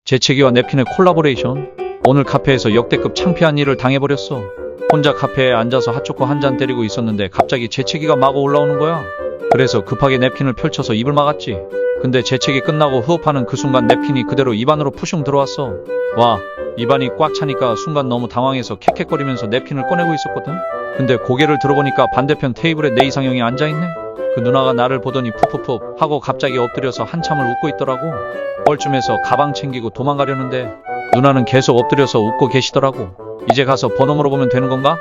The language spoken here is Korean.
재채기와 냅킨의 콜라보레이션. 오늘 카페에서 역대급 창피한 일을 당해버렸어. 혼자 카페에 앉아서 핫초코 한 잔 때리고 있었는데 갑자기 재채기가 마구 올라오는 거야. 그래서 급하게 냅킨을 펼쳐서 입을 막았지. 근데 재채기 끝나고 호흡하는 그 순간 냅킨이 그대로 입안으로 푸슝 들어왔어. 와, 입안이 꽉 차니까 순간 너무 당황해서 캑캑거리면서 nep킨을 꺼내고 있었거든. 근데 고개를 들어보니까 반대편 테이블에 내 이상형이 앉아있네. 그 누나가 나를 보더니 푸푸푸 하고 갑자기 엎드려서 한참을 웃고 있더라고. 뻘쭘해서 가방 챙기고 도망가려는데 누나는 계속 엎드려서 웃고 계시더라고. 이제 가서 번호 물어보면 되는 건가?